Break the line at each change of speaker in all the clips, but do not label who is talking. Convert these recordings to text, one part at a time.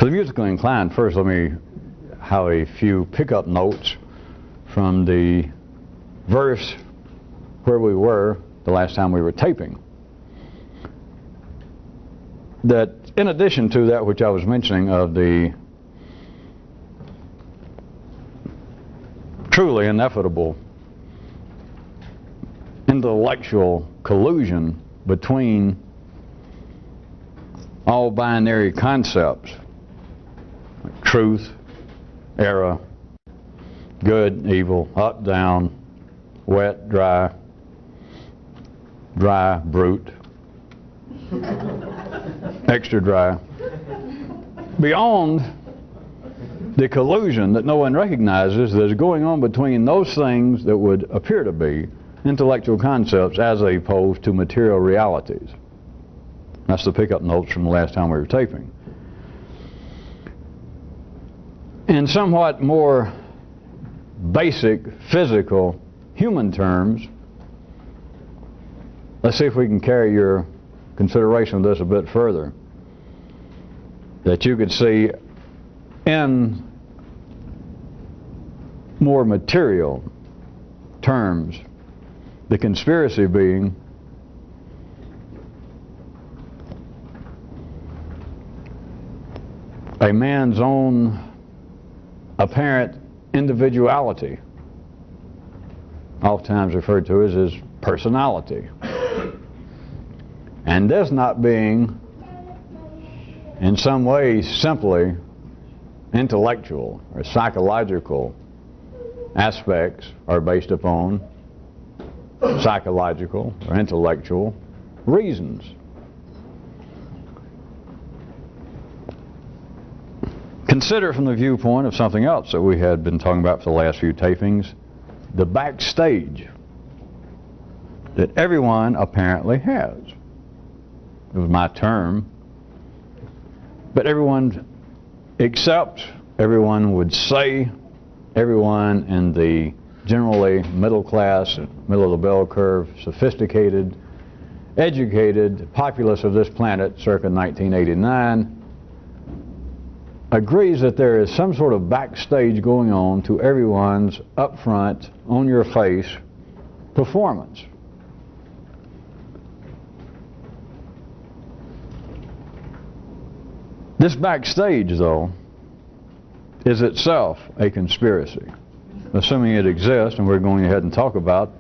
For the musically inclined, first let me have a few pickup notes from the verse where we were the last time we were taping. That in addition to that which I was mentioning of the truly inevitable intellectual collusion between all binary concepts, like truth, error, good, evil, up, down, wet, dry, dry, brute, extra dry, beyond the collusion that no one recognizes that is going on between those things that would appear to be intellectual concepts as opposed to material realities. That's the pickup notes from the last time we were taping. In somewhat more basic, physical, human terms, let's see if we can carry your consideration of this a bit further. That you could see in more material terms the conspiracy being a man's own apparent individuality, oftentimes referred to as his personality, and this not being in some way simply intellectual or psychological aspects are based upon psychological or intellectual reasons. Consider from the viewpoint of something else that we had been talking about for the last few tapings, the backstage that everyone apparently has. It was my term, but everyone except, everyone would say, everyone in the generally middle class, middle of the bell curve, sophisticated, educated populace of this planet circa 1989 agrees that there is some sort of backstage going on to everyone's upfront, on your face performance. This backstage, though, is itself a conspiracy, assuming it exists, and we're going ahead and talk about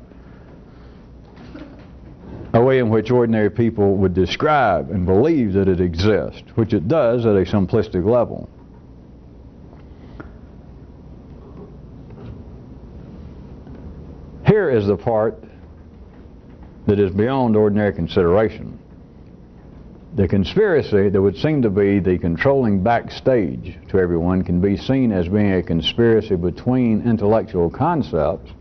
a way in which ordinary people would describe and believe that it exists, which it does at a simplistic level. Here is the part that is beyond ordinary consideration. The conspiracy that would seem to be the controlling backstage to everyone can be seen as being a conspiracy between intellectual concepts,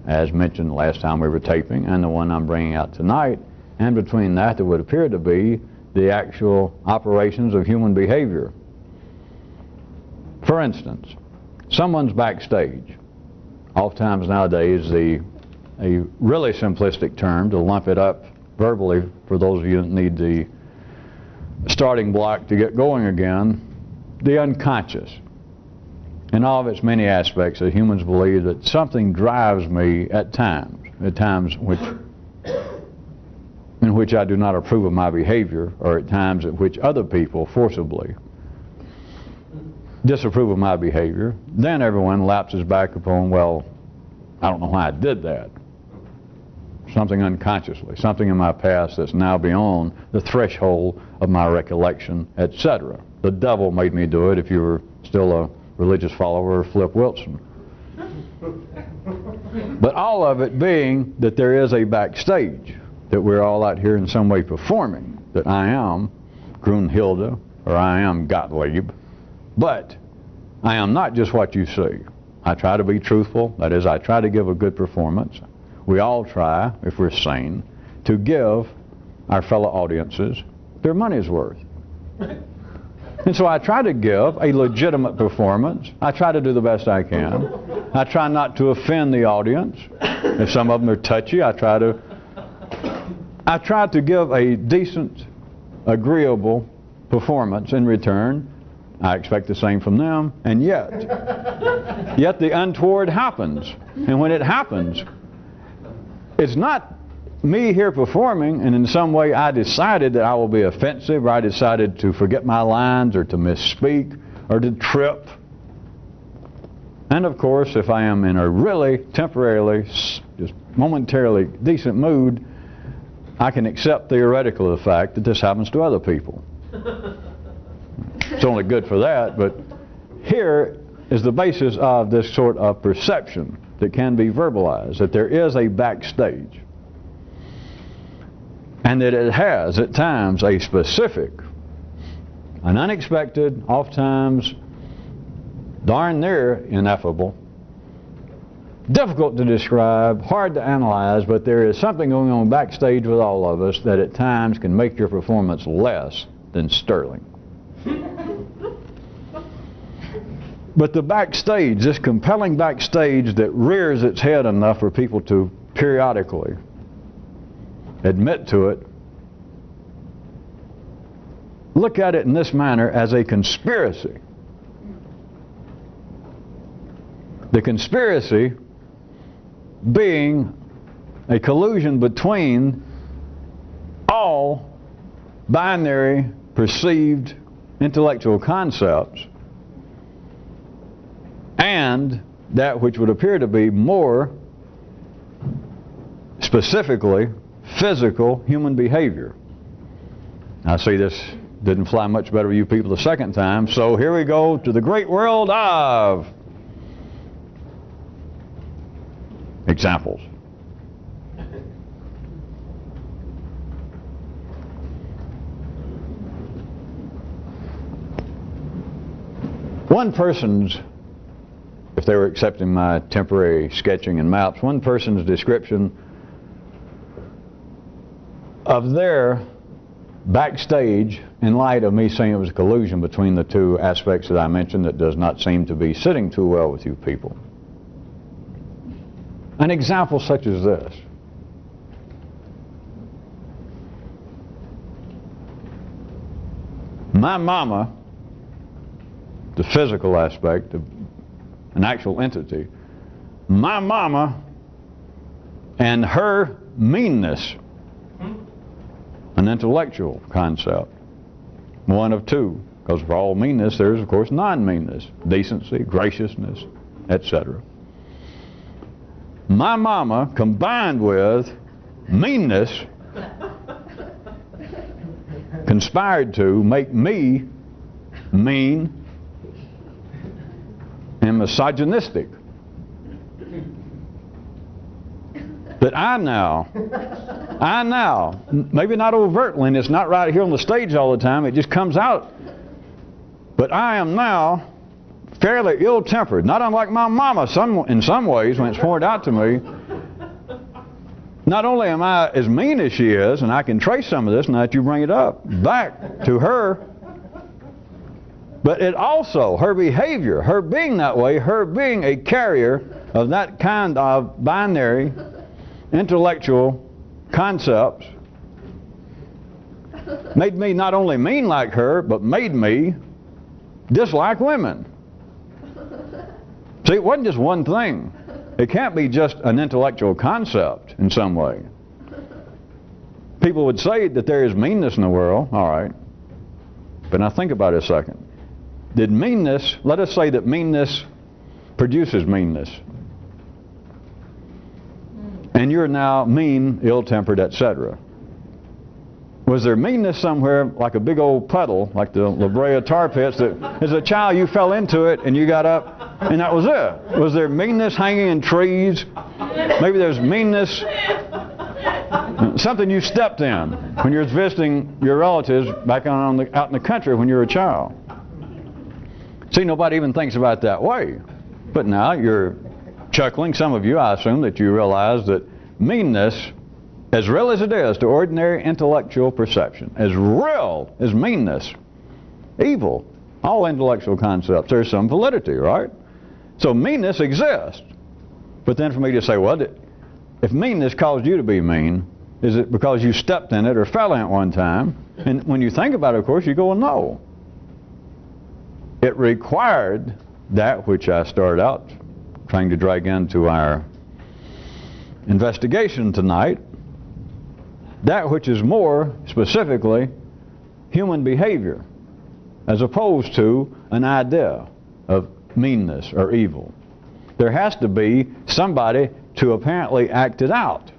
as mentioned last time we were taping, and the one I'm bringing out tonight, and between that would appear to be the actual operations of human behavior. For instance, someone's backstage. Oftentimes nowadays a really simplistic term to lump it up verbally for those of you that need the starting block to get going again, the unconscious. In all of its many aspects, that humans believe that something drives me at times in which I do not approve of my behavior, or at times at which other people forcibly disapprove of my behavior. Then everyone lapses back upon, well, I don't know why I did that. Something unconsciously, something in my past that's now beyond the threshold of my recollection, etc. The devil made me do it, if you were still a religious follower of Flip Wilson. But all of it being that there is a backstage, that we're all out here in some way performing, that I am Grunhilde, or I am Gottlieb, but I am not just what you see. I try to be truthful, that is, I try to give a good performance. We all try, if we're sane, to give our fellow audiences their money's worth. And so I try to give a legitimate performance. I try to do the best I can. I try not to offend the audience. If some of them are touchy, I try to give a decent, agreeable performance in return. I expect the same from them, and yet the untoward happens. And when it happens, it's not me here performing, and in some way I decided that I will be offensive, or I decided to forget my lines, or to misspeak, or to trip. And of course, if I am in a really temporarily, just momentarily decent mood, I can accept theoretically the fact that this happens to other people. It's only good for that, but here is the basis of this sort of perception that can be verbalized, that there is a backstage, and that it has at times a specific, an unexpected, oftentimes darn near ineffable, difficult to describe, hard to analyze, but there is something going on backstage with all of us that at times can make your performance less than sterling. But the backstage, this compelling backstage that rears its head enough for people to periodically admit to it, look at it in this manner as a conspiracy. The conspiracy being a collusion between all binary perceived intellectual concepts and that which would appear to be more specifically physical human behavior. I see this didn't fly much better with you people the second time, so here we go to the great world of examples. One person's, if they were accepting my temporary sketching and maps, one person's description of their backstage, in light of me saying it was a collusion between the two aspects that I mentioned that does not seem to be sitting too well with you people. An example such as this. My mama, the physical aspect of an actual entity, my mama and her meanness, an intellectual concept, one of two, because for all meanness there is of course non-meanness, decency, graciousness, etc. My mama combined with meanness conspired to make me mean and misogynistic. That I now, maybe not overtly, and it's not right here on the stage all the time, it just comes out, but I am now fairly ill-tempered, not unlike my mama in some ways when it's pointed out to me. Not only am I as mean as she is, and I can trace some of this now that you bring it up, back to her, but it also, her behavior, her being that way, her being a carrier of that kind of binary intellectual concepts, made me not only mean like her, but made me dislike women. See, it wasn't just one thing. It can't be just an intellectual concept in some way. People would say that there is meanness in the world, all right, but now think about it a second. Did meanness, let us say that meanness produces meanness, and you're now mean, ill-tempered, etc. Was there meanness somewhere, like a big old puddle, like the La Brea tar pits, that as a child you fell into it and you got up and that was it? Was there meanness hanging in trees? Maybe there's meanness, something you stepped in when you were visiting your relatives back out in the country when you were a child. See, nobody even thinks about it that way. But now you're chuckling, some of you, I assume, that you realize that meanness, as real as it is to ordinary intellectual perception, as real as meanness, evil, all intellectual concepts, there's some validity, right? So meanness exists. But then for me to say, well, if meanness caused you to be mean, Is it because you stepped in it or fell in it one time? And when you think about it, of course, you go, well, no. It required that which I started out trying to drag into our investigation tonight, that which is more specifically human behavior, as opposed to an idea of meanness or evil. There has to be somebody to apparently act it out.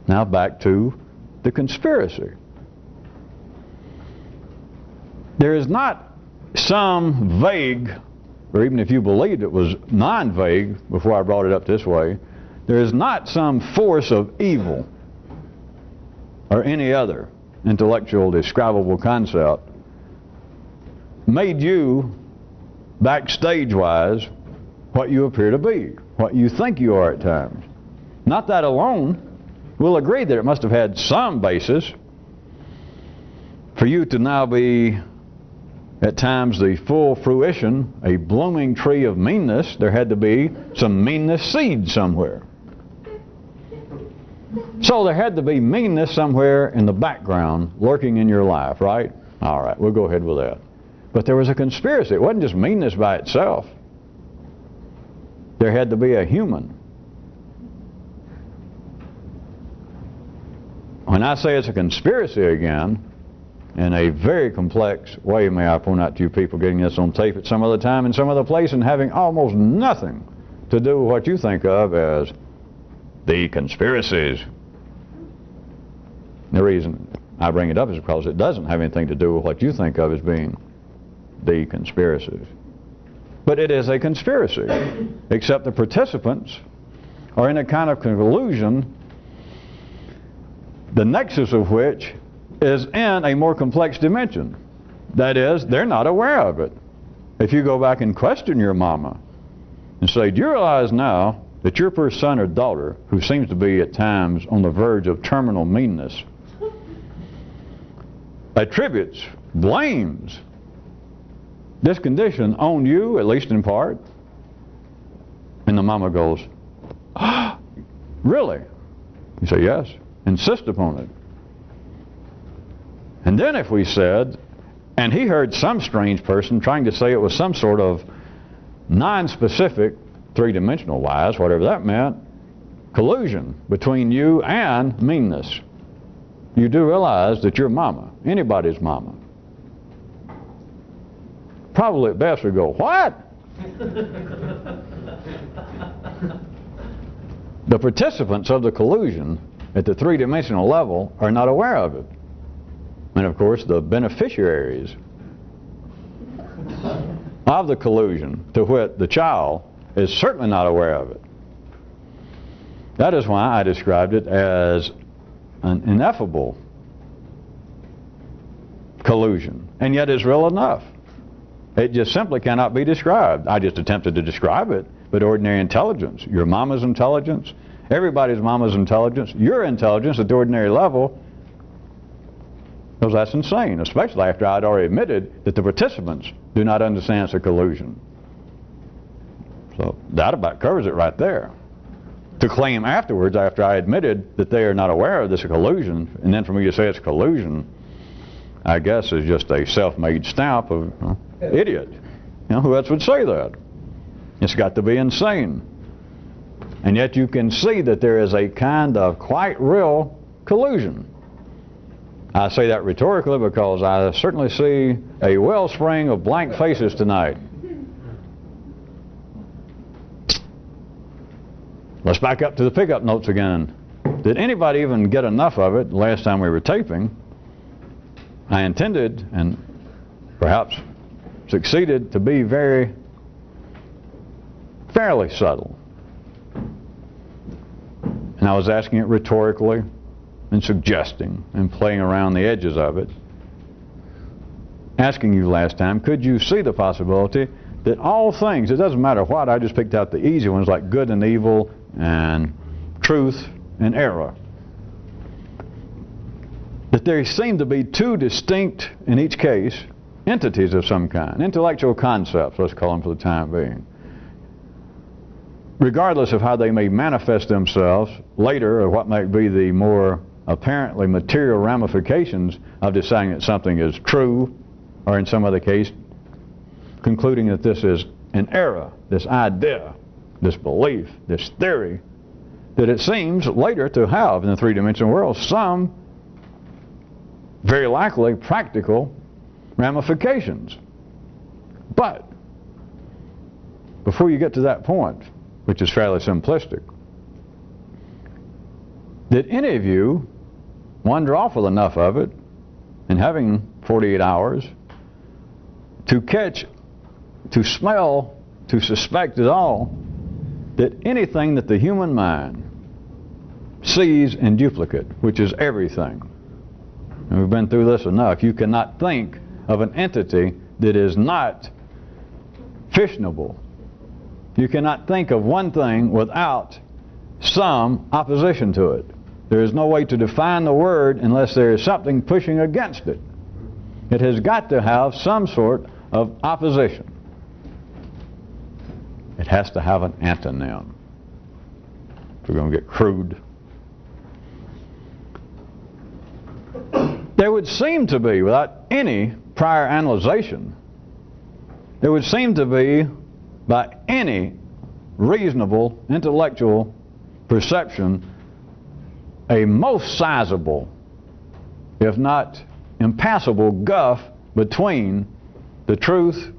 Now back to the conspiracy. There is not some vague, or even if you believed it was non-vague before I brought it up this way, there is not some force of evil or any other intellectual describable concept made you backstage-wise what you appear to be, what you think you are at times. Not that alone. We'll agree that it must have had some basis for you to now be at times the full fruition, a blooming tree of meanness. There had to be some meanness seed somewhere. So there had to be meanness somewhere in the background lurking in your life, right? All right, we'll go ahead with that. But there was a conspiracy. It wasn't just meanness by itself. There had to be a human. When I say it's a conspiracy again, in a very complex way, may I point out to you people getting this on tape at some other time in some other place and having almost nothing to do with what you think of as the conspiracies. The reason I bring it up is because it doesn't have anything to do with what you think of as being the conspiracies. But it is a conspiracy, except the participants are in a kind of collusion, the nexus of which is in a more complex dimension. That is, they're not aware of it. If you go back and question your mama and say, do you realize now that your first son or daughter, who seems to be at times on the verge of terminal meanness, attributes, blames this condition on you, at least in part? And the mama goes, ah, really? You say, yes. Insist upon it. And then if we said, and he heard some strange person trying to say it was some sort of non-specific, three-dimensional wise, whatever that meant, collusion between you and meanness. You do realize that your mama, anybody's mama, probably at best would go, what? The participants of the collusion at the three-dimensional level are not aware of it. And of course the beneficiaries of the collusion, to wit the child, is certainly not aware of it. That is why I described it as an ineffable collusion, and yet it's real enough. It just simply cannot be described. I just attempted to describe it, but ordinary intelligence, your mama's intelligence, everybody's mama's intelligence, your intelligence at the ordinary level, because that's insane, especially after I'd already admitted that the participants do not understand it's a collusion. So that about covers it right there. To claim afterwards, after I admitted that they are not aware of this collusion, and then for me to say it's collusion, I guess is just a self-made stamp of idiot. You know, who else would say that? It's got to be insane. And yet you can see that there is a kind of quite real collusion. I say that rhetorically because I certainly see a wellspring of blank faces tonight. Let's back up to the pickup notes again. Did anybody even get enough of it the last time we were taping? I intended, and perhaps succeeded, to be fairly subtle. And I was asking it rhetorically and suggesting and playing around the edges of it. Asking you last time, could you see the possibility that all things, it doesn't matter what, I just picked out the easy ones like good and evil and truth and error, that there seem to be two distinct, in each case, entities of some kind, intellectual concepts, let's call them for the time being. regardless of how they may manifest themselves later, or what might be the more apparently material ramifications of deciding that something is true, or in some other case, concluding that this is an error, this idea, this belief, this theory, that it seems later to have in the three-dimensional world some very likely practical ramifications. But before you get to that point, which is fairly simplistic, did any of you wander off with enough of it in having 48 hours to catch, to smell, to suspect at all that anything that the human mind sees in duplicate, which is everything, and we've been through this enough, you cannot think of an entity that is not fissionable. You cannot think of one thing without some opposition to it. There is no way to define the word unless there is something pushing against it. It has got to have some sort of opposition. It has to have an antonym. If we're going to get crude. There would seem to be, without any prior analyzation, there would seem to be, by any reasonable intellectual perception, a most sizable, if not impassable, gulf between the truth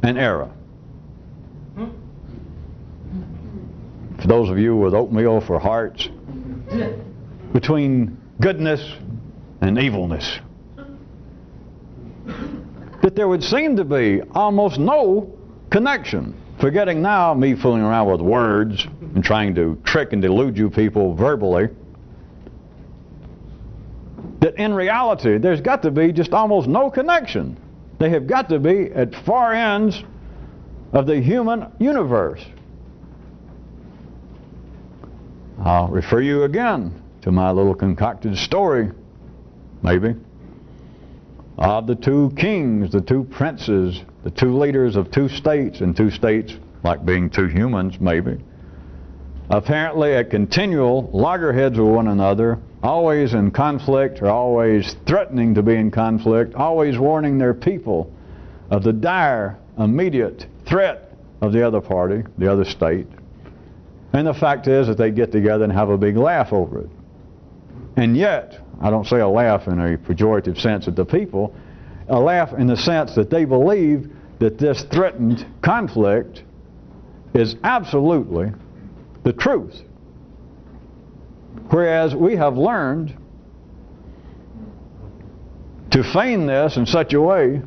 and error. For those of you with oatmeal for hearts, between goodness and evilness. That there would seem to be almost no connection. Forgetting now me fooling around with words and trying to trick and delude you people verbally, that in reality there's got to be just almost no connection. They have got to be at far ends of the human universe. I'll refer you again to my little concocted story, maybe, of the two kings, the two princes, the two leaders of two states, and two states like being two humans, maybe, apparently at continual loggerheads with one another, always in conflict, or always threatening to be in conflict, always warning their people of the dire, immediate threat of the other party, the other state. And the fact is that they get together and have a big laugh over it. And yet, I don't say a laugh in a pejorative sense at the people, a laugh in the sense that they believe that this threatened conflict is absolutely the truth. Whereas we have learned to feign this in such a way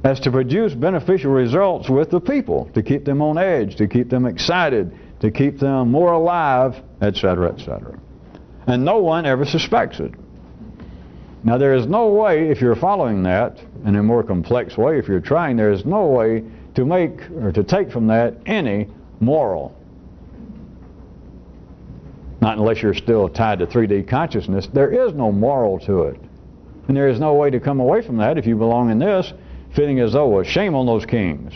as to produce beneficial results with the people, to keep them on edge, to keep them excited, to keep them more alive, etc., etc. And no one ever suspects it. Now there is no way, if you're following that in a more complex way, if you're trying, there is no way to make or to take from that any moral. Not unless you're still tied to 3D consciousness. There is no moral to it. And there is no way to come away from that if you belong in this, feeling as though, well, shame on those kings.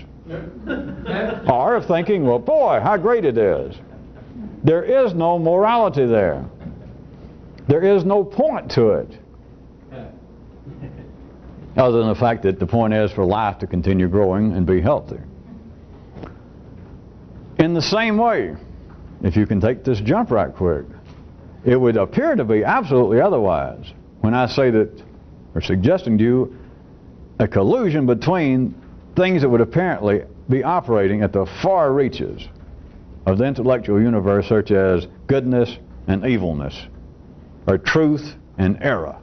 Or thinking, well, boy, how great it is. There is no morality there. There is no point to it. Other than the fact that the point is for life to continue growing and be healthy. In the same way, if you can take this jump right quick, it would appear to be absolutely otherwise when I say that, or suggesting to you, a collusion between things that would apparently be operating at the far reaches of the intellectual universe, such as goodness and evilness, or truth and error.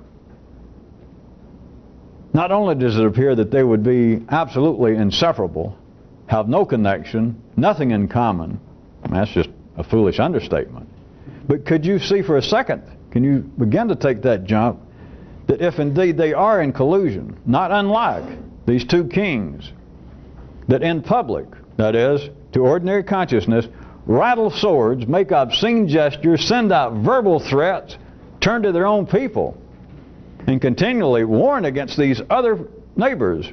Not only does it appear that they would be absolutely inseparable, have no connection, nothing in common, that's just a foolish understatement. But could you see for a second, can you begin to take that jump, that if indeed they are in collusion, not unlike these two kings, that in public, that is, to ordinary consciousness, rattle swords, make obscene gestures, send out verbal threats, turn to their own people, and continually warn against these other neighbors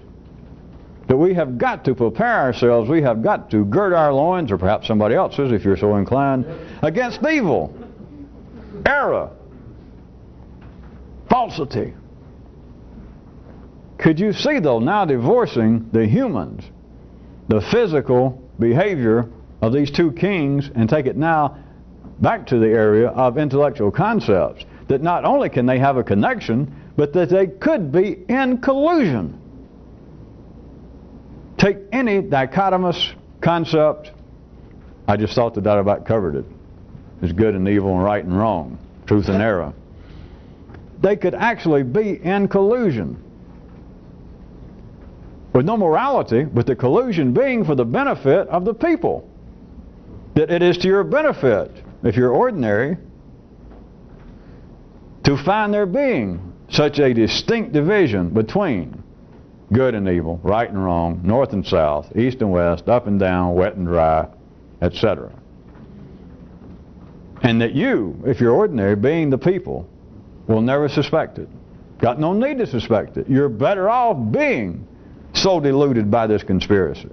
that we have got to prepare ourselves, we have got to gird our loins, or perhaps somebody else's if you're so inclined, against evil, error, falsity. Could you see, though, now divorcing the humans, the physical behavior of these two kings, and take it now back to the area of intellectual concepts, that not only can they have a connection, but that they could be in collusion. Take any dichotomous concept. I just thought that about covered it. There's good and evil and right and wrong, truth and error. They could actually be in collusion with no morality, but the collusion being for the benefit of the people. That it is to your benefit, if you're ordinary, to find there being such a distinct division between good and evil, right and wrong, north and south, east and west, up and down, wet and dry, etc. And that you, if you're ordinary, being the people, will never suspect it. Got no need to suspect it. You're better off being so deluded by this conspiracy.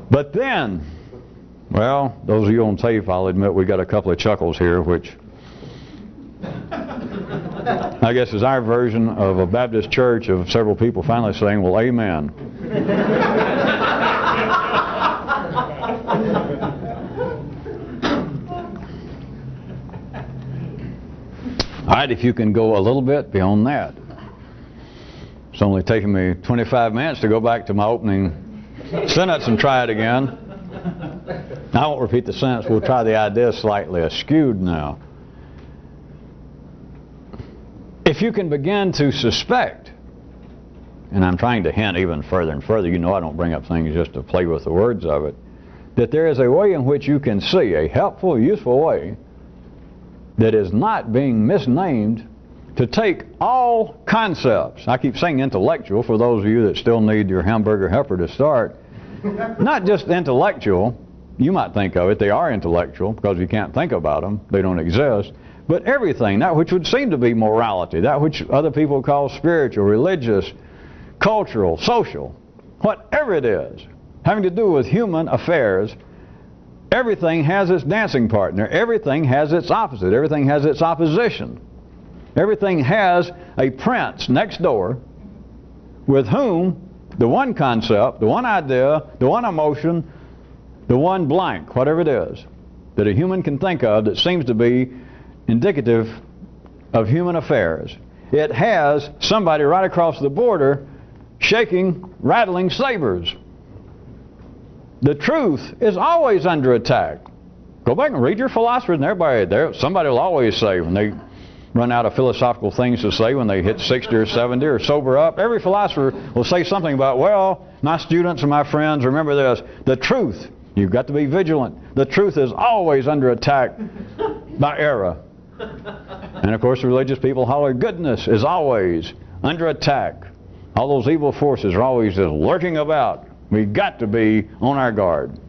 But then, well, those of you on tape, I'll admit we got a couple of chuckles here, which I guess is our version of a Baptist church of several people finally saying, well, amen. All right, if you can go a little bit beyond that. It's only taken me 25 minutes to go back to my opening sentence and try it again. I won't repeat the sentence. We'll try the idea slightly askewed now. If you can begin to suspect, and I'm trying to hint even further and further, you know I don't bring up things just to play with the words of it, that there is a way in which you can see, a helpful, useful way, that is not being misnamed, to take all concepts. I keep saying intellectual for those of you that still need your hamburger helper to start. Not just intellectual. You might think of it, they are intellectual because you can't think about them, they don't exist. But everything, that which would seem to be morality, that which other people call spiritual, religious, cultural, social, whatever it is, having to do with human affairs, everything has its dancing partner, everything has its opposite, everything has its opposition. Everything has a prince next door with whom the one concept, the one idea, the one emotion, the one blank, whatever it is, that a human can think of that seems to be indicative of human affairs. It has somebody right across the border shaking, rattling sabers. The truth is always under attack. Go back and read your philosophers and everybody there. Somebody will always say when they run out of philosophical things to say when they hit 60 or 70 or sober up, every philosopher will say something about, well, my students and my friends, remember this, the truth, you've got to be vigilant. The truth is always under attack by error. And of course the religious people holler, goodness is always under attack. All those evil forces are always just lurking about. We've got to be on our guard.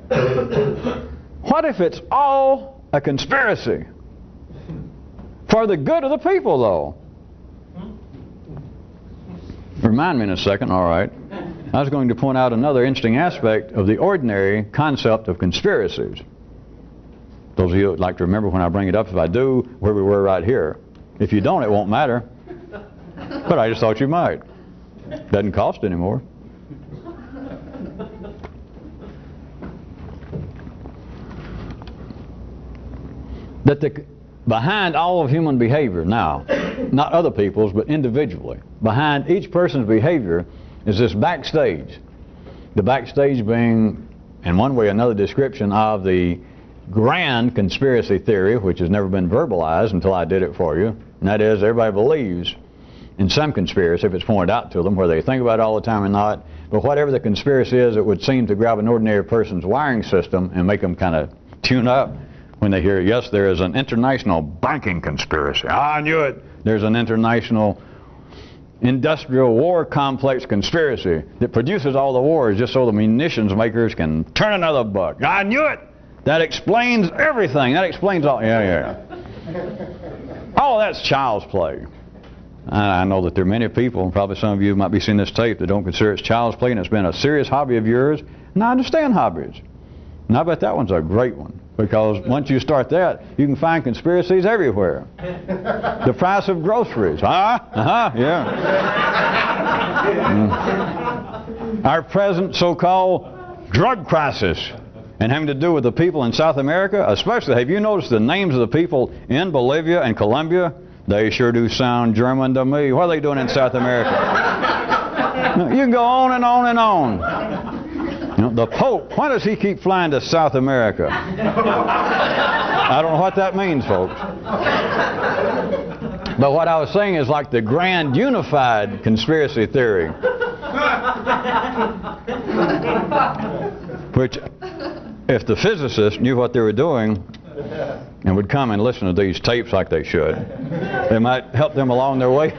What if it's all a conspiracy? For the good of the people, though. Remind me in a second, all right. I was going to point out another interesting aspect of the ordinary concept of conspiracies. Those of you would like to remember when I bring it up, if I do, where we were right here. If you don't, it won't matter. But I just thought you might. Doesn't cost anymore. That behind all of human behavior now, not other people's, but individually, behind each person's behavior is this backstage. The backstage being, in one way or another, description of the grand conspiracy theory, which has never been verbalized until I did it for you. And that is, everybody believes in some conspiracy, if it's pointed out to them, whether they think about it all the time or not. But whatever the conspiracy is, it would seem to grab an ordinary person's wiring system and make them kind of tune up when they hear, yes, there is an international banking conspiracy. I knew it. There's an international industrial war complex conspiracy that produces all the wars just so the munitions makers can turn another buck. I knew it. That explains everything. That explains all. Yeah. All that's child's play. I know that there are many people, and probably some of you might be seeing this tape, that don't consider it child's play, and it's been a serious hobby of yours. And I understand hobbies. And I bet that one's a great one, because once you start that, you can find conspiracies everywhere. The price of groceries. Yeah. Our present so-called drug crisis, and having to do with the people in South America, especially, have you noticed the names of the people in Bolivia and Colombia? They sure do sound German to me. What are they doing in South America? You can go on and on and on. You know, the Pope, why does he keep flying to South America? I don't know what that means, folks. But what I was saying is like the grand unified conspiracy theory, which, if the physicists knew what they were doing and would come and listen to these tapes like they should, it might help them along their way.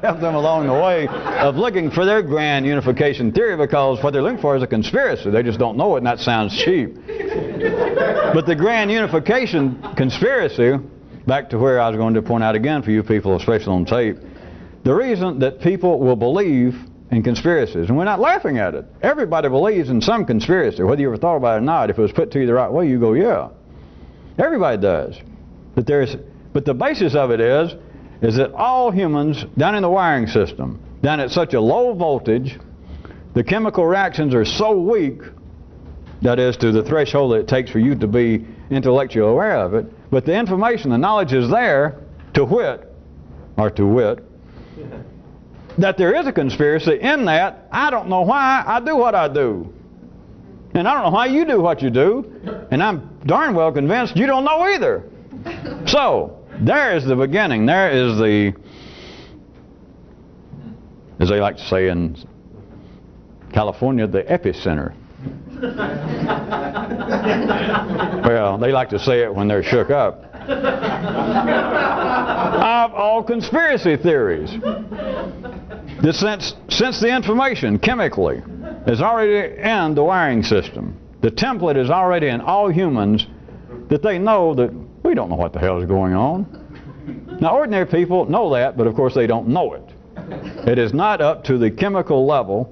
Help them along the way of looking for their grand unification theory, because what they're looking for is a conspiracy. They just don't know it, and that sounds cheap. But the grand unification conspiracy, back to where I was going to point out again for you people, especially on tape, the reason that people will believe in conspiracies, and we're not laughing at it. Everybody believes in some conspiracy, whether you ever thought about it or not. If it was put to you the right way, you go, yeah. Everybody does. But the basis of it is that all humans down in the wiring system, down at such a low voltage, the chemical reactions are so weak, that is to the threshold that it takes for you to be intellectually aware of it, but the information, the knowledge is there to wit, that there is a conspiracy in that I don't know why I do what I do. And I don't know why you do what you do. And I'm darn well convinced you don't know either. So, there is the beginning. There is the, as they like to say in California, the epicenter. Well, they like to say it when they're shook up. Of all conspiracy theories. Since the information, chemically, is already in the wiring system, the template is already in all humans, that they know that we don't know what the hell is going on. Now, ordinary people know that, but of course they don't know it. It is not up to the chemical level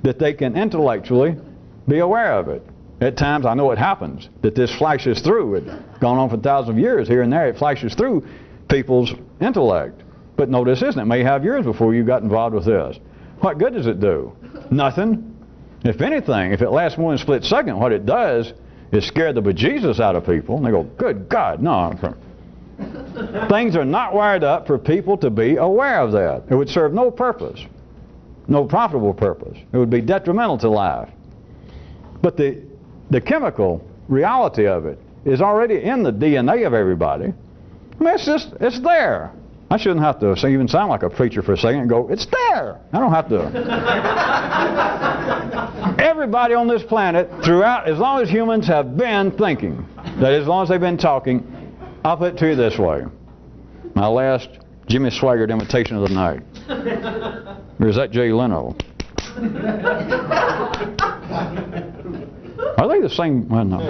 that they can intellectually be aware of it. At times, I know it happens, that this flashes through. It's gone on for thousands of years. Here and there, it flashes through people's intellect. But notice, isn't it? It may have years before you got involved with this. What good does it do? Nothing. If anything, if it lasts more than a split second, what it does is scare the bejesus out of people. And they go, good God, no. Things are not wired up for people to be aware of that. It would serve no purpose, no profitable purpose. It would be detrimental to life. But the chemical reality of it is already in the DNA of everybody. I mean, it's there. I shouldn't have to even sound like a preacher for a second and go, it's there. I don't have to. Everybody on this planet, throughout, as long as humans have been thinking, that is, as long as they've been talking, I'll put it to you this way. My last Jimmy Swaggart imitation of the night. Or is that Jay Leno? Are they the same? Well, no.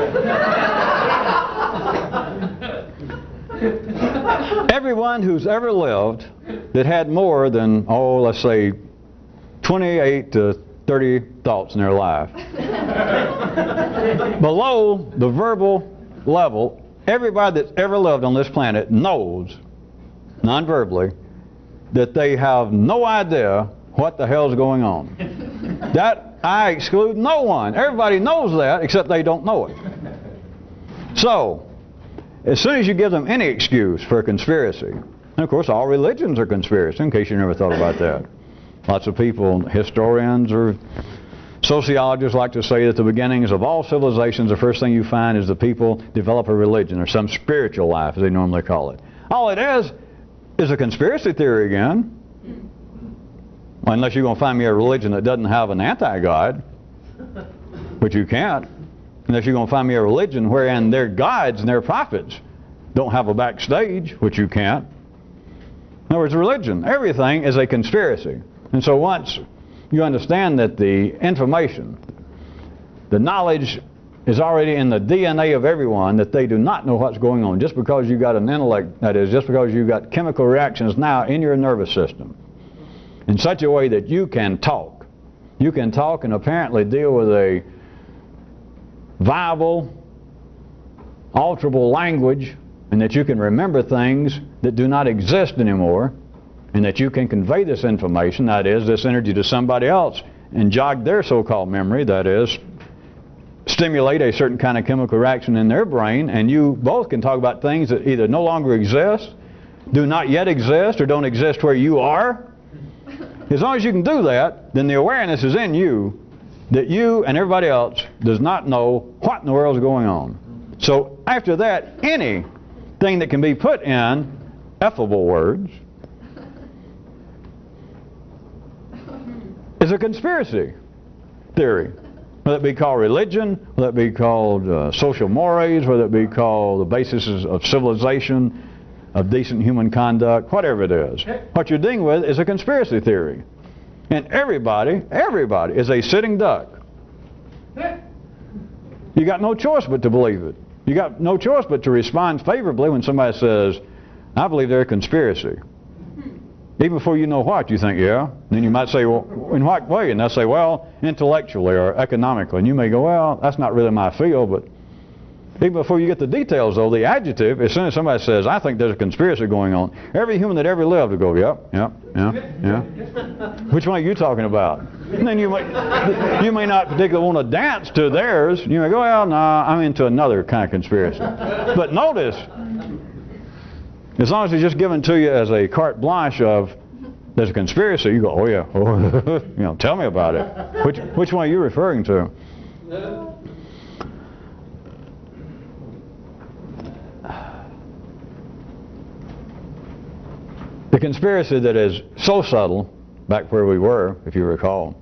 Everyone who's ever lived that had more than, let's say, 28 to 30 thoughts in their life, below the verbal level, everybody that's ever lived on this planet knows, non-verbally, that they have no idea what the hell's going on. That I exclude no one. Everybody knows that, except they don't know it. So, as soon as you give them any excuse for a conspiracy, and of course all religions are conspiracy, in case you never thought about that. Lots of people, historians or sociologists like to say that the beginnings of all civilizations, the first thing you find is the people develop a religion or some spiritual life, as they normally call it. All it is a conspiracy theory again. Well, unless you're going to find me a religion that doesn't have an anti-God, which you can't. Unless you're going to find me a religion wherein their gods and their prophets don't have a backstage, which you can't. In other words, religion, everything is a conspiracy. And so once you understand that the information, the knowledge is already in the DNA of everyone that they do not know what's going on just because you got an intellect, that is, just because you got chemical reactions now in your nervous system in such a way that you can talk. You can talk and apparently deal with a viable, alterable language, and that you can remember things that do not exist anymore, and that you can convey this information, that is, this energy, to somebody else and jog their so-called memory, that is, stimulate a certain kind of chemical reaction in their brain, and you both can talk about things that either no longer exist, do not yet exist, or don't exist where you are. As long as you can do that, then the awareness is in you that you and everybody else does not know what in the world is going on. So after that, anything that can be put in effable words is a conspiracy theory. Whether it be called religion, whether it be called social mores, whether it be called the basis of civilization, of decent human conduct, whatever it is. What you're dealing with is a conspiracy theory. And everybody is a sitting duck. You got no choice but to believe it. You got no choice but to respond favorably when somebody says, I believe they're a conspiracy. Even before you know what, you think, yeah. Then you might say, well, in what way? And they'll say, well, intellectually or economically. And you may go, well, that's not really my field. But even before you get the details, though, the adjective, as soon as somebody says, I think there's a conspiracy going on, every human that ever lived will go, yep. Which one are you talking about? And then you may not particularly want to dance to theirs. You may go, well, no, I'm into another kind of conspiracy. But notice, as long as it's just given to you as a carte blanche of there's a conspiracy, you go, oh yeah, oh, tell me about it. Which one are you referring to? The conspiracy that is so subtle, back where we were, if you recall,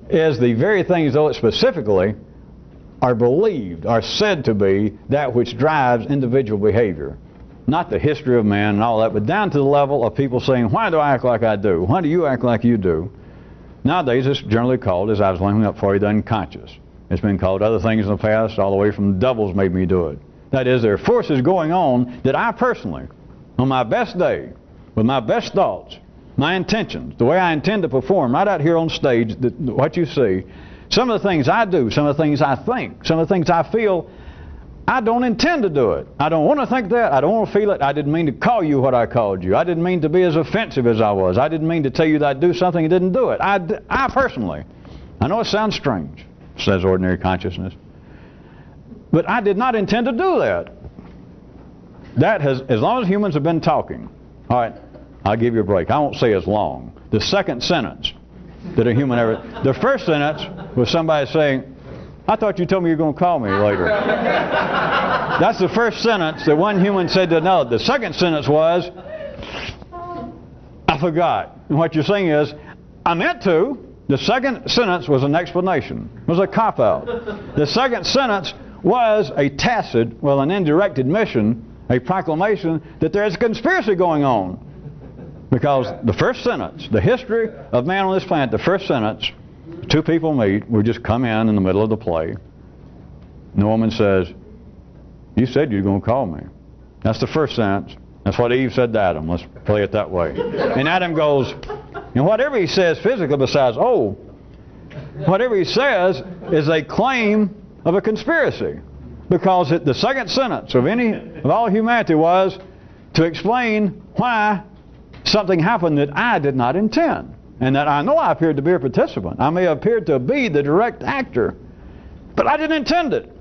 is the very things, though, specifically are believed, are said to be that which drives individual behavior. Not the history of man and all that, but down to the level of people saying, why do I act like I do? Why do you act like you do? Nowadays, it's generally called, as I was looking up for you, the unconscious. It's been called other things in the past, all the way from devils made me do it. That is, there are forces going on that I personally, on my best day, with my best thoughts, my intentions, the way I intend to perform right out here on stage, what you see, some of the things I do, some of the things I think, some of the things I feel, I don't intend to do it. I don't want to think that. I don't want to feel it. I didn't mean to call you what I called you. I didn't mean to be as offensive as I was. I didn't mean to tell you that I'd do something and didn't do it. I personally, I know it sounds strange, says ordinary consciousness, but I did not intend to do that. That has, as long as humans have been talking, all right, I'll give you a break. I won't say as long. The second sentence that a human ever... The first sentence was somebody saying, I thought you told me you were going to call me later. That's the first sentence that one human said to another. The second sentence was, I forgot. And what you're saying is, I meant to. The second sentence was an explanation. It was a cop-out. The second sentence was a tacit, well, an indirect admission, a proclamation that there is a conspiracy going on. Because the first sentence, the history of man on this planet, the first sentence, two people meet, we just come in the middle of the play, and the woman says, you said you were going to call me. That's the first sentence. That's what Eve said to Adam. Let's play it that way. And Adam goes, and whatever he says physically besides, oh, whatever he says is a claim of a conspiracy. Because the second sentence of all humanity was to explain why something happened that I did not intend. And that I know I appeared to be a participant. I may have appeared to be the direct actor, but I didn't intend it.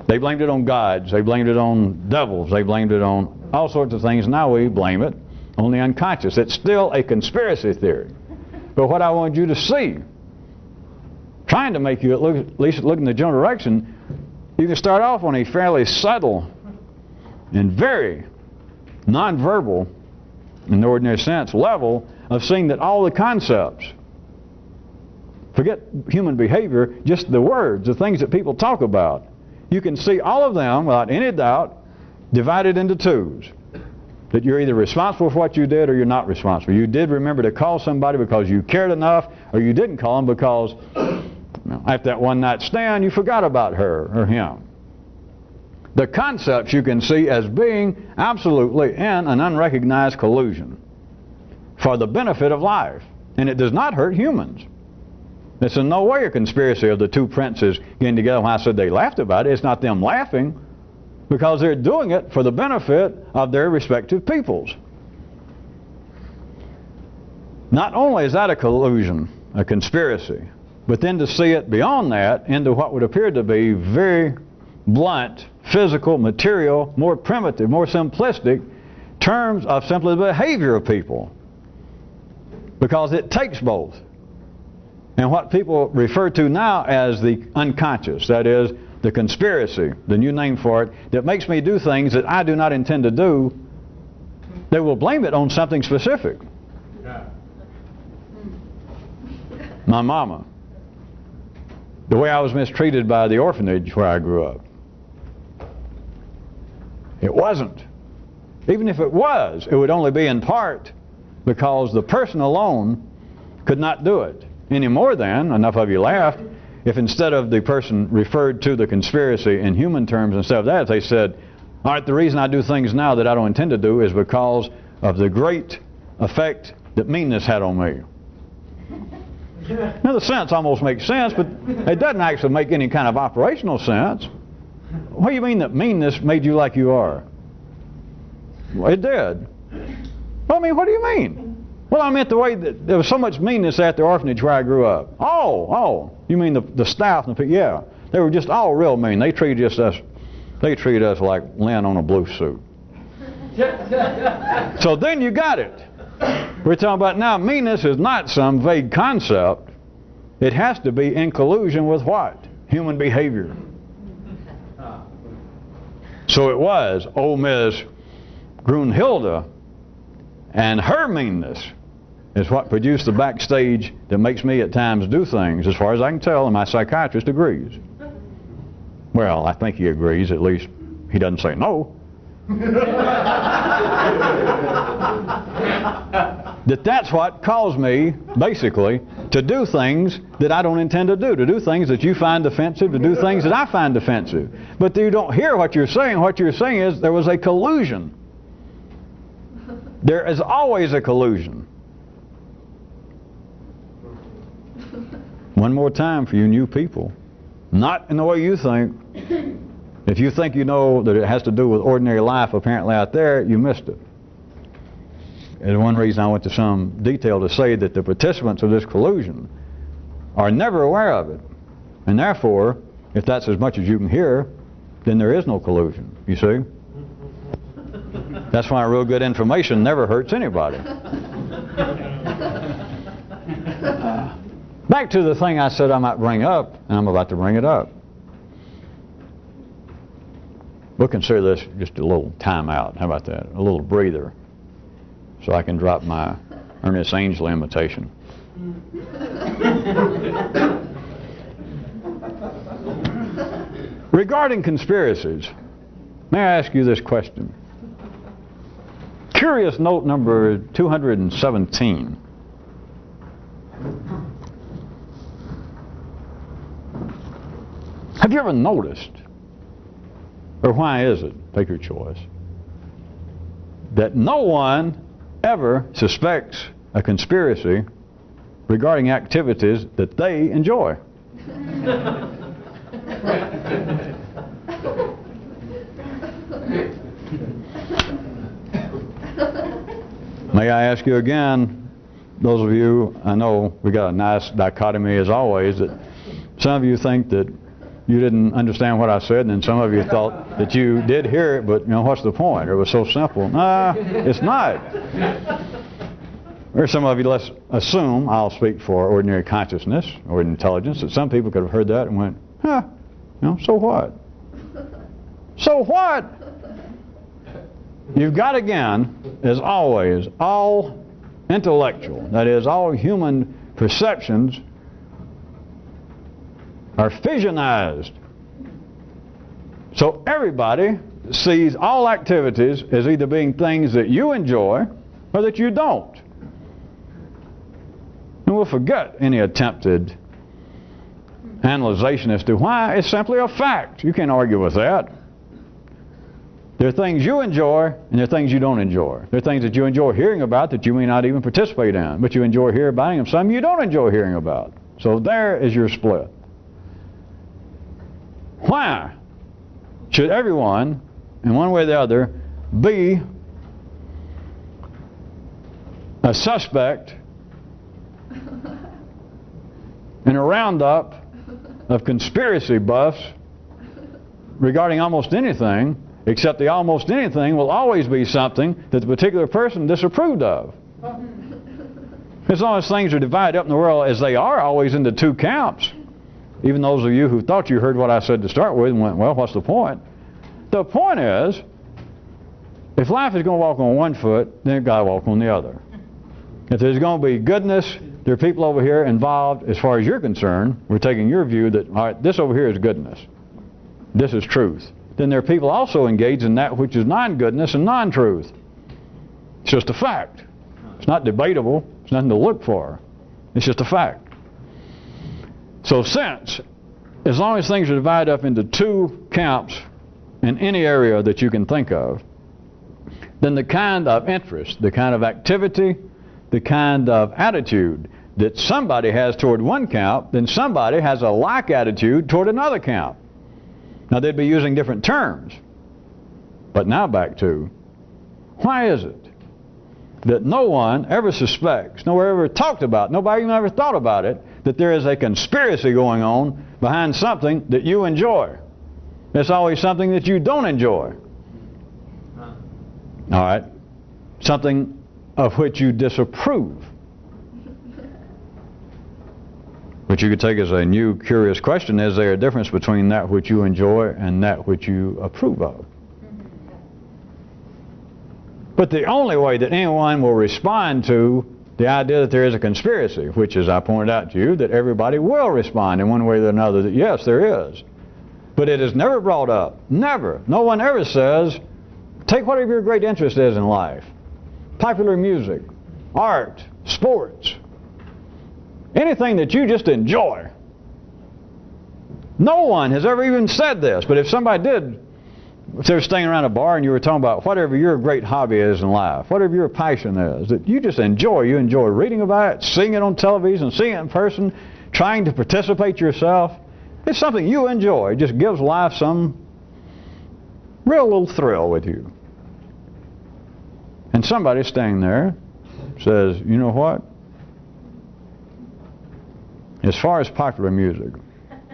They blamed it on gods. They blamed it on devils. They blamed it on all sorts of things. Now we blame it on the unconscious. It's still a conspiracy theory. But what I want you to see, trying to make you at least look in the general direction, you can start off on a fairly subtle and very nonverbal, in the ordinary sense, level of seeing that all the concepts, forget human behavior, just the words, the things that people talk about, you can see all of them without any doubt divided into twos. That you're either responsible for what you did or you're not responsible. You did remember to call somebody because you cared enough, or you didn't call them because After that one night stand, you forgot about her or him. The concepts you can see as being absolutely in an unrecognized collusion for the benefit of life. And it does not hurt humans. It's in no way a conspiracy of the two princes getting together. When I said they laughed about it, it's not them laughing, because they're doing it for the benefit of their respective peoples. Not only is that a collusion, a conspiracy, but then to see it beyond that into what would appear to be very blunt, physical, material, more primitive, more simplistic terms of simply the behavior of people. Because it takes both. And what people refer to now as the unconscious, that is, the conspiracy, the new name for it, that makes me do things that I do not intend to do, they will blame it on something specific. My mama. The way I was mistreated by the orphanage where I grew up. It wasn't. Even if it was, it would only be in part because the person alone could not do it. Any more than, enough of you laughed, if instead of the person referred to the conspiracy in human terms instead of that, they said, all right, the reason I do things now that I don't intend to do is because of the great effect that meanness had on me. Now the sense almost makes sense, but it doesn't actually make any kind of operational sense. What do you mean that meanness made you like you are? Well, it did. Well, I mean, what do you mean? Well, I meant the way that there was so much meanness at the orphanage where I grew up. Oh, you mean the staff and the people? Yeah, they were just all real mean. They treated us like Lynn on a blue suit. So then you got it. We're talking about now, meanness is not some vague concept. It has to be in collusion with what? Human behavior. So it was old Ms. Grunhilde and her meanness is what produced the backstage that makes me at times do things, as far as I can tell, and my psychiatrist agrees. Well, I think he agrees, at least he doesn't say no. That's what caused me, basically, to do things that I don't intend to do things that you find offensive, to do things that I find offensive. But you don't hear what you're saying. What you're saying is there was a collusion. There is always a collusion. One more time for you new people. Not in the way you think. If you think you know that it has to do with ordinary life apparently out there, you missed it. And one reason I went to some detail to say that the participants of this collusion are never aware of it. And therefore, if that's as much as you can hear, then there is no collusion, you see? That's why real good information never hurts anybody. Back to the thing I said I might bring up, and I'm about to bring it up. We'll consider this just a little time out. How about that? A little breather. So I can drop my Ernest Ainsley imitation. Regarding conspiracies, may I ask you this question? Curious note number 217. Have you ever noticed, or why is it, take your choice, that no one ever suspects a conspiracy regarding activities that they enjoy? May I ask you again, those of you, I know we got a nice dichotomy as always, that some of you think that you didn't understand what I said, and then some of you thought that you did hear it, but you know, what's the point? It was so simple. Nah, it's not. Or some of you, let's assume, I'll speak for ordinary consciousness or intelligence, that some people could have heard that and went, huh, you know, so what? So what? You've got, again, as always, all intellectual, that is, all human perceptions are fissionized. So everybody sees all activities as either being things that you enjoy or that you don't. And we'll forget any attempted analyzation as to why. It's simply a fact. You can't argue with that. There are things you enjoy and there are things you don't enjoy. There are things that you enjoy hearing about that you may not even participate in, but you enjoy hearing about them. Some you don't enjoy hearing about. So there is your split. Why should everyone, in one way or the other, be a suspect in a roundup of conspiracy buffs regarding almost anything, except the almost anything will always be something that the particular person disapproved of. As long as things are divided up in the world as they are always into two camps, even those of you who thought you heard what I said to start with and went, well, what's the point? The point is, if life is going to walk on one foot, then it's got to walk on the other. If there's going to be goodness, there are people over here involved, as far as you're concerned, we're taking your view that, all right, this over here is goodness. This is truth. Then there are people also engaged in that which is non-goodness and non-truth. It's just a fact. It's not debatable. It's nothing to look for. It's just a fact. So since, as long as things are divided up into two camps in any area that you can think of, then the kind of interest, the kind of activity, the kind of attitude that somebody has toward one camp, then somebody has a like attitude toward another camp. Now they'd be using different terms. But now back to, why is it that no one ever suspects, no one ever talked about, nobody even ever thought about it, that there is a conspiracy going on behind something that you enjoy? It's always something that you don't enjoy. All right? Something of which you disapprove. Which you could take as a new curious question: is there a difference between that which you enjoy and that which you approve of? But the only way that anyone will respond to the idea that there is a conspiracy, which, as I pointed out to you, that everybody will respond in one way or another that yes, there is. But it is never brought up. Never. No one ever says, take whatever your great interest is in life. Popular music, art, sports, anything that you just enjoy. No one has ever even said this, but if somebody did, if they were staying around a bar and you were talking about whatever your great hobby is in life, whatever your passion is, that you just enjoy, you enjoy reading about it, seeing it on television, seeing it in person, trying to participate yourself, it's something you enjoy. It just gives life some real little thrill with you. And somebody standing there says, you know what? As far as popular music,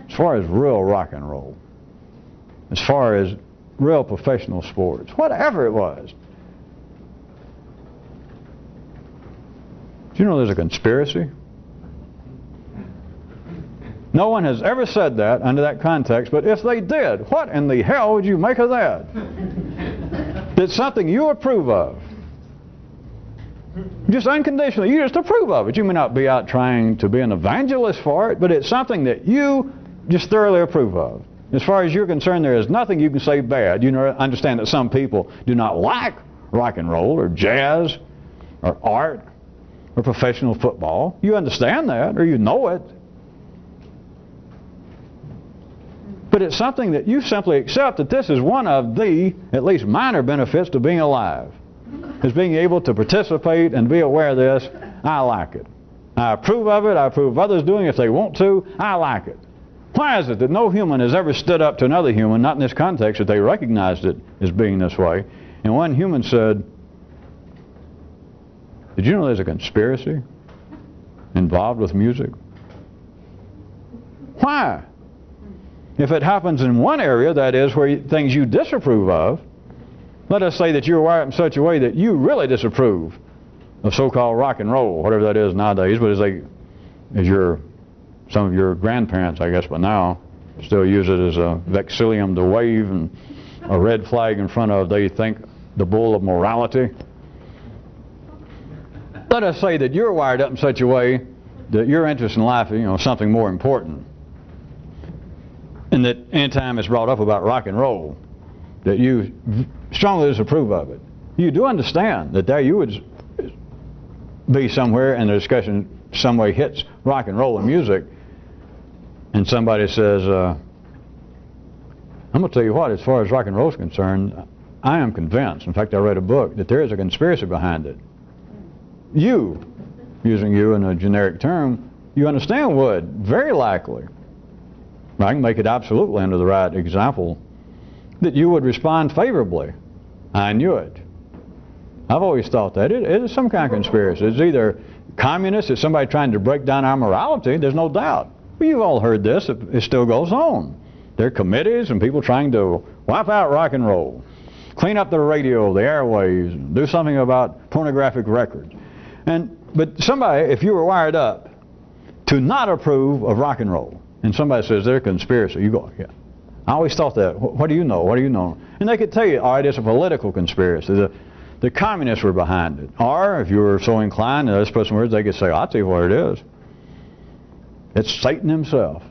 as far as real rock and roll, as far as real professional sports, whatever it was, do you know there's a conspiracy? No one has ever said that under that context, but if they did, what in the hell would you make of that? It's something you approve of. Just unconditionally, you just approve of it. You may not be out trying to be an evangelist for it, but it's something that you just thoroughly approve of. As far as you're concerned, there is nothing you can say bad. You understand that some people do not like rock and roll or jazz or art or professional football. You understand that, or you know it. But it's something that you simply accept that this is one of the, at least minor benefits to being alive. Is being able to participate and be aware of this. I like it. I approve of it. I approve of others doing it if they want to. I like it. Why is it that no human has ever stood up to another human, not in this context, that they recognized it as being this way, and one human said, did you know there's a conspiracy involved with music? Why? If it happens in one area, that is, where things you disapprove of, let us say that you're wired in such a way that you really disapprove of so-called rock and roll, whatever that is nowadays, but some of your grandparents, I guess, but now still use it as a vexillium to wave and a red flag in front of, they think, the bull of morality. Let us say that you're wired up in such a way that your interest in life is, something more important. And that any time it's brought up about rock and roll, that you strongly disapprove of it. You do understand that there you would be somewhere and the discussion some way hits rock and roll and music, and somebody says, I'm going to tell you what, as far as rock and roll is concerned, I am convinced, in fact I read a book, that there is a conspiracy behind it. You, using you in a generic term, you understand would, very likely, I can make it absolutely under the right example, that you would respond favorably. I knew it. I've always thought that. It is some kind of conspiracy. It's either communist, it's somebody trying to break down our morality, there's no doubt. Well, you've all heard this, it still goes on. There are committees and people trying to wipe out rock and roll, clean up the radio, the airwaves, do something about pornographic records. But somebody, if you were wired up to not approve of rock and roll, and somebody says they're a conspiracy, you go, yeah. I always thought that. What do you know? What do you know? And they could tell you, all right, it's a political conspiracy. The communists were behind it. Or, if you were so inclined, in those person words, they could say, I'll tell you what it is. It's Satan himself.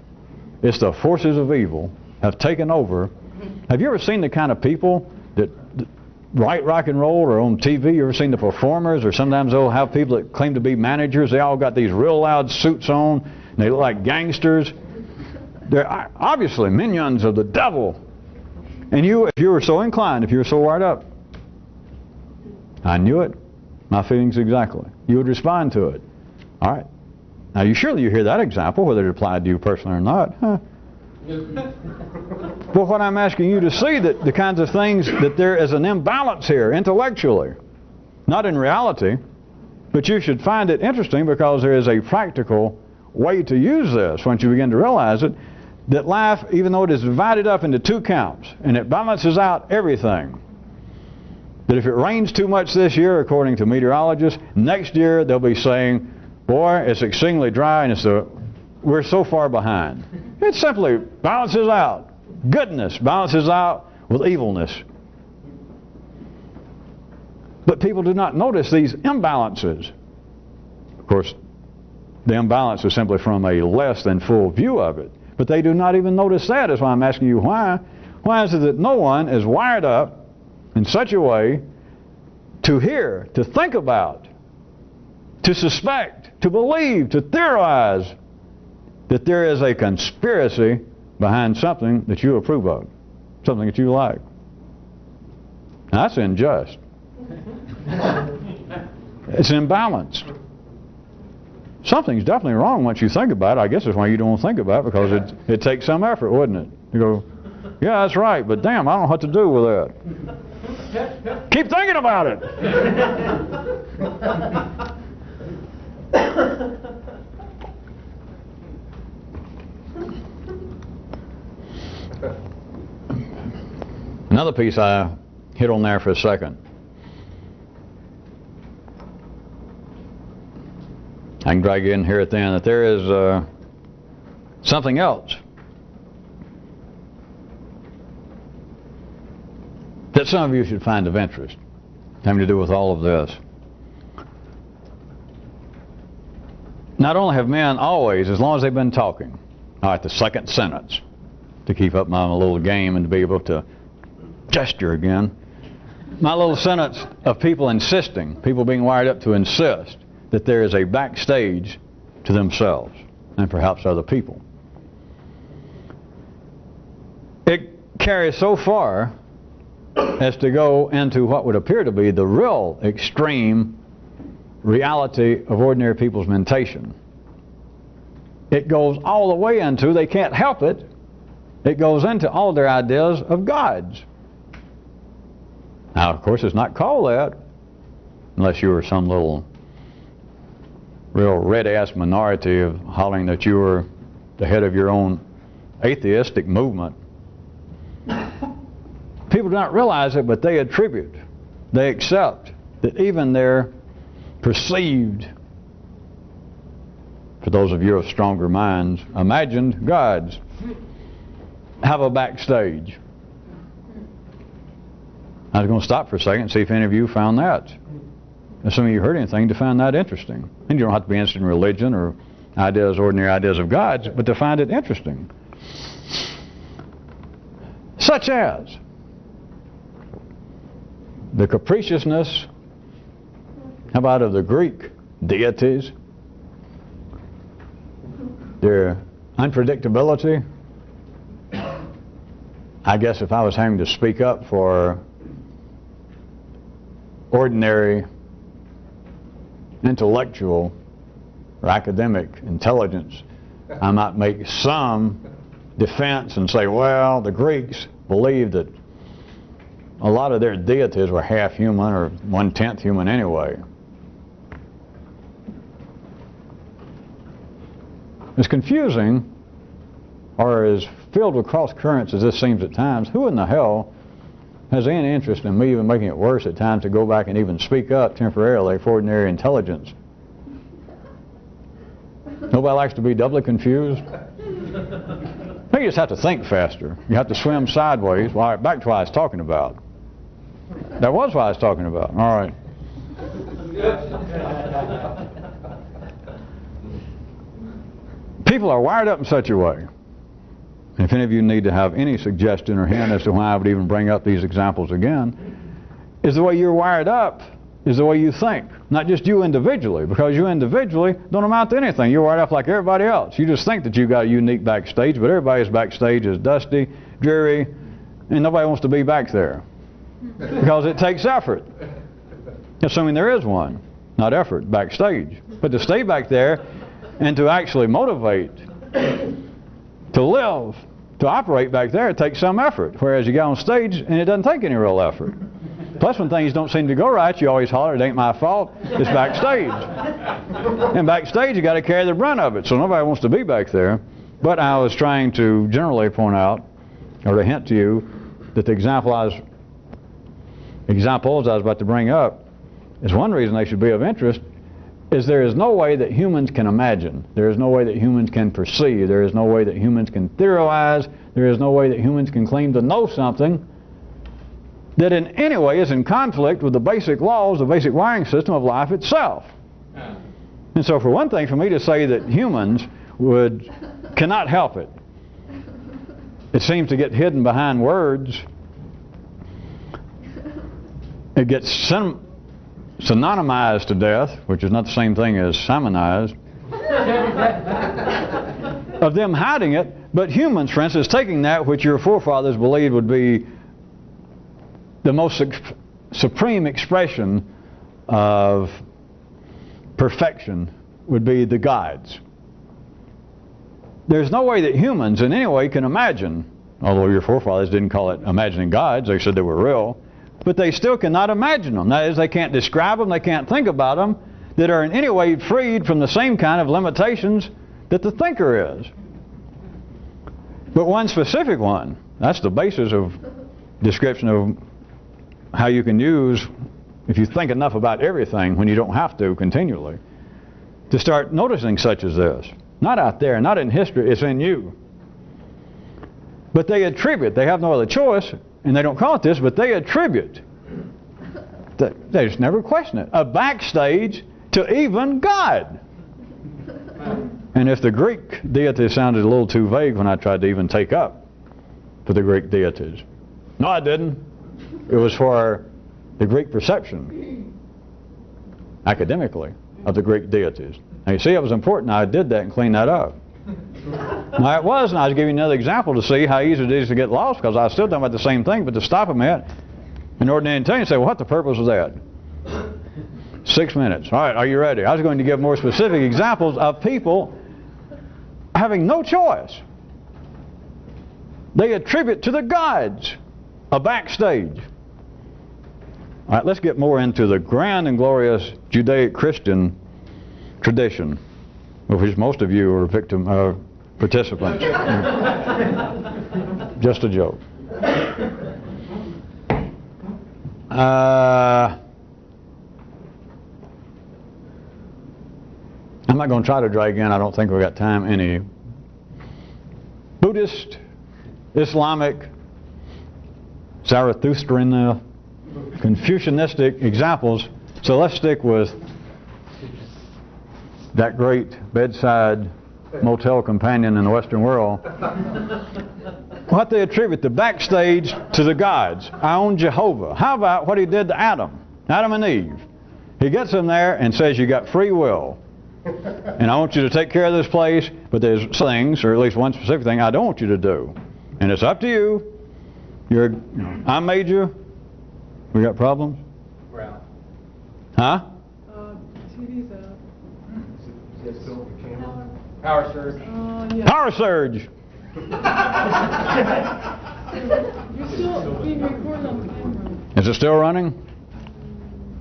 It's the forces of evil have taken over. Have you ever seen the kind of people that write rock and roll or on TV? You ever seen the performers? Or sometimes they'll have people that claim to be managers. They all got these real loud suits on, and they look like gangsters. They're obviously minions of the devil. And you, if you were so inclined, if you were so wired up, I knew it. My feelings exactly. You would respond to it. All right. Now, surely you hear that example, whether it applied to you personally or not. Huh? Well, what I'm asking you to see, that the kinds of things that there is an imbalance here intellectually, not in reality, but you should find it interesting because there is a practical way to use this once you begin to realize it, that life, even though it is divided up into two camps and it balances out everything, that if it rains too much this year, according to meteorologists, next year they'll be saying, boy, it's exceedingly dry and we're so far behind. It simply balances out. Goodness balances out with evilness. But people do not notice these imbalances. Of course, the imbalance is simply from a less than full view of it. But they do not even notice that. That's why I'm asking you why. Why is it that no one is wired up in such a way to hear, to think about, to suspect, to believe, to theorize that there is a conspiracy behind something that you approve of, something that you like? Now, that's unjust. It's imbalanced. Something's definitely wrong once you think about it. I guess that's why you don't think about it, because it takes some effort, wouldn't it? You go, yeah, that's right, but damn, I don't know what to do with that. Keep thinking about it. Another piece I hit on there for a second. I can drag you in here at the end, that there is something else that some of you should find of interest, having to do with all of this. Not only have men always, as long as they've been talking, all right, the second sentence, to keep up my little game and to be able to gesture again, my little sentence of people insisting, people being wired up to insist that there is a backstage to themselves and perhaps other people. It carries so far as to go into what would appear to be the real extreme reality of ordinary people's mentation. It goes all the way into, they can't help it, it goes into all their ideas of gods. Now, of course, it's not called that unless you were some little real red-ass minority of hollering that you were the head of your own atheistic movement. People do not realize it, but they attribute, they accept that even their perceived, for those of you of stronger minds, imagined gods have a backstage. I was going to stop for a second and see if any of you found that. If some of you heard anything to find that interesting. And you don't have to be interested in religion or ideas, ordinary ideas of gods, but to find it interesting. Such as the capriciousness, how about of the Greek deities, their unpredictability. I guess if I was having to speak up for ordinary intellectual or academic intelligence, I might make some defense and say, well, the Greeks believed that a lot of their deities were half human or 1/10 human anyway. As confusing or as filled with cross currents as this seems at times, who in the hell has any interest in me even making it worse at times to go back and even speak up temporarily for ordinary intelligence? Nobody likes to be doubly confused. You just have to think faster. You have to swim sideways. Well, all right, back to what I was talking about. That was what I was talking about. All right. People are wired up in such a way. If any of you need to have any suggestion or hint as to why I would even bring up these examples again, is the way you're wired up is the way you think. Not just you individually, because you individually don't amount to anything. You're wired up like everybody else. You just think that you've got a unique backstage, but everybody's backstage is dusty, dreary, and nobody wants to be back there. Because it takes effort. Assuming there is one. Not effort, backstage. But to stay back there and to actually motivate, to live, to operate back there, it takes some effort. Whereas you get on stage and it doesn't take any real effort. Plus, when things don't seem to go right, you always holler, it ain't my fault, it's backstage. And backstage, you got to carry the brunt of it, so nobody wants to be back there. But I was trying to generally point out, or to hint to you, that the examples I was about to bring up is one reason they should be of interest, is there is no way that humans can imagine. There is no way that humans can perceive. There is no way that humans can theorize. There is no way that humans can claim to know something that in any way is in conflict with the basic laws, the basic wiring system of life itself. And so for one thing, for me to say that humans cannot help it, it seems to get hidden behind words. It gets synonymized to death, which is not the same thing as simonized, of them hiding it. But humans, for instance, taking that which your forefathers believed would be the most supreme expression of perfection would be the gods. There's no way that humans in any way can imagine, although your forefathers didn't call it imagining gods, they said they were real, but they still cannot imagine them. That is, they can't describe them, they can't think about them, that are in any way freed from the same kind of limitations that the thinker is. But one specific one, that's the basis of description of how you can use, if you think enough about everything when you don't have to continually, to start noticing such as this. Not out there, not in history, it's in you. But they attribute, they have no other choice, and they don't call it this, but they attribute, they just never question it, a backstage to even God. And if the Greek deity sounded a little too vague when I tried to even take up for the Greek deities. No, I didn't. It was for the Greek perception, academically, of the Greek deities. Now you see, it was important I did that and cleaned that up. Now it was, and I was giving you another example to see how easy it is to get lost, because I was still talking about the same thing, but to stop a minute, in ordinary intelligence, say, well, what the purpose of that? 6 minutes. All right, are you ready? I was going to give more specific examples of people having no choice. They attribute to the gods a backstage. All right, let's get more into the grand and glorious Judaic-Christian tradition, of which most of you are participants. Just a joke. I'm not going to try to drag in, I don't think we've got time, any Buddhist, Islamic, Zarathustrian, Confucianistic examples. So let's stick with that great bedside motel companion in the Western world. What they attribute the backstage to the gods, our own Jehovah. How about what he did to Adam and Eve? He gets them there and says you got free will. And I want you to take care of this place, but there's things, or at least one specific thing, I don't want you to do. And it's up to you. I made you. We got problems?
We're out.
Huh?
TV's out.
Power surge.
Yeah.
Power surge.
You're still being recorded on camera.
Is it still running?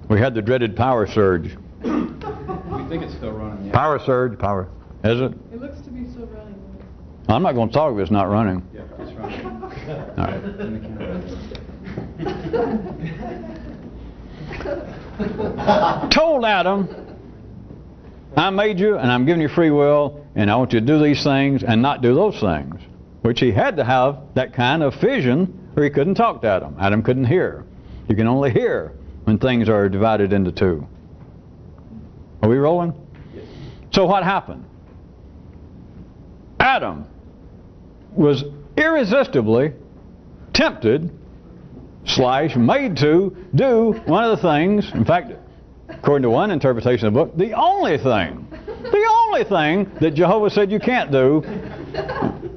We had the dreaded power surge.
We think it's still running. Yeah.
Power surge, power. Is it?
It looks to be still running.
I'm not going to talk if it's not running.
Yeah, it's running.
All right.
In the camera.
Told Adam, I made you and I'm giving you free will and I want you to do these things and not do those things. Which he had to have that kind of vision or he couldn't talk to Adam. Adam couldn't hear. You can only hear when things are divided into two. Are we rolling?
Yes.
So what happened? Adam was irresistibly tempted / made to do one of the things, in fact, according to one interpretation of the book, the only thing that Jehovah said you can't do.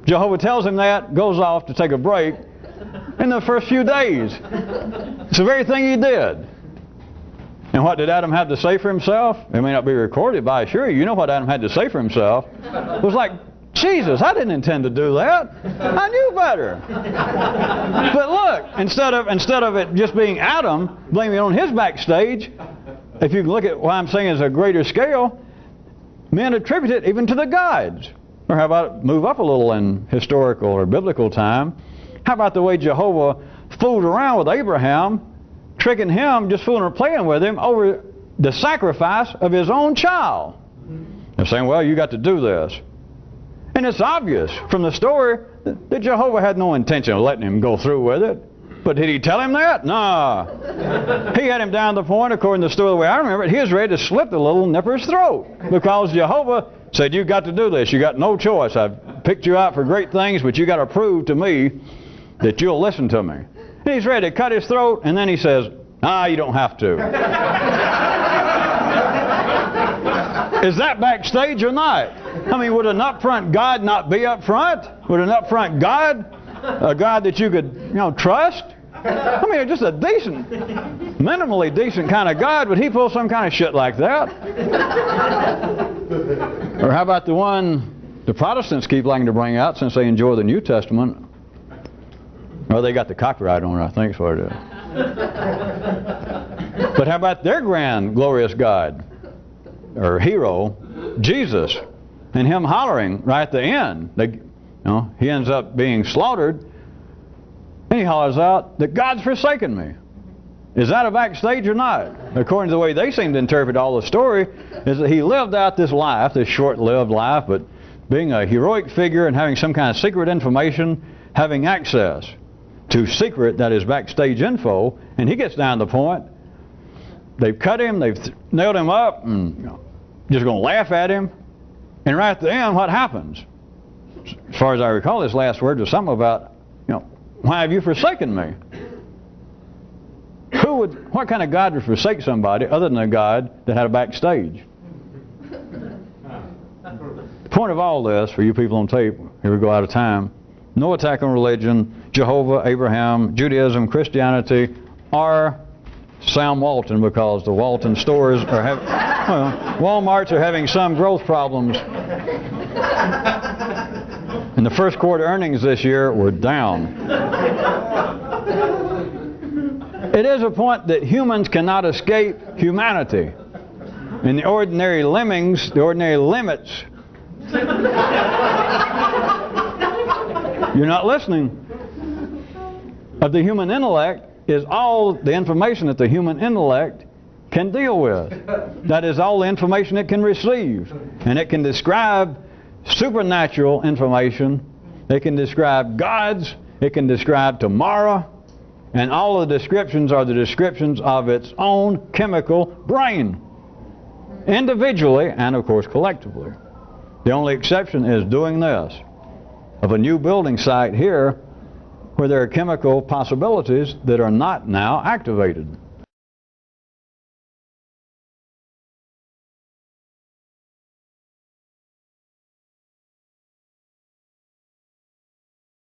Jehovah tells him that, goes off to take a break in the first few days. It's the very thing he did. And what did Adam have to say for himself? It may not be recorded, but I assure you, you know what Adam had to say for himself. It was like, Jesus, I didn't intend to do that. I knew better. But look, instead of it just being Adam blaming it on his backstage, if you can look at what I'm saying as a greater scale, men attribute it even to the gods. Or how about move up a little in historical or biblical time? How about the way Jehovah fooled around with Abraham, tricking him, just fooling or playing with him over the sacrifice of his own child? They're saying, well, you got to do this. And it's obvious from the story that Jehovah had no intention of letting him go through with it. But did he tell him that? Nah. He had him down to the point, according to the story the way I remember it, he was ready to slit the little nipper's throat. Because Jehovah said, you've got to do this. You got no choice. I've picked you out for great things, but you got to prove to me that you'll listen to me. And he's ready to cut his throat, and then he says, you don't have to. Is that backstage or not? I mean, would an upfront God not be upfront? Would an upfront God, a God that you could, trust? I mean, just a decent, minimally decent kind of God, would he pull some kind of shit like that? Or how about the one the Protestants keep liking to bring out since they enjoy the New Testament? Well, they got the copyright on it, I think is what it is. But how about their grand, glorious God, or hero, Jesus, and him hollering right at the end? He ends up being slaughtered, and he hollers out that God's forsaken me. Is that a backstage or not? According to the way they seem to interpret all the story, is that he lived out this life, this short-lived life, but being a heroic figure and having some kind of secret information, having access to secret, that is backstage info, and he gets down to the point, they've cut him, they've nailed him up, and just going to laugh at him. And right at the end, what happens? As far as I recall, his last word was something about, why have you forsaken me? What kind of God would forsake somebody other than a God that had a backstage? The point of all this, for you people on tape, here we go out of time, no attack on religion, Jehovah, Abraham, Judaism, Christianity, or Sam Walton, because the Walton stores are having, Walmarts are having some growth problems. And the first quarter earnings this year were down. It is a point that humans cannot escape humanity. And the ordinary lemmings, the ordinary limits, you're not listening, of the human intellect is all the information that the human intellect can deal with. That is all the information it can receive. And it can describe supernatural information. It can describe gods. It can describe tomorrow. And all the descriptions are the descriptions of its own chemical brain. Individually and, of course, collectively. The only exception is doing this. Of a new building site here where there are chemical possibilities that are not now activated.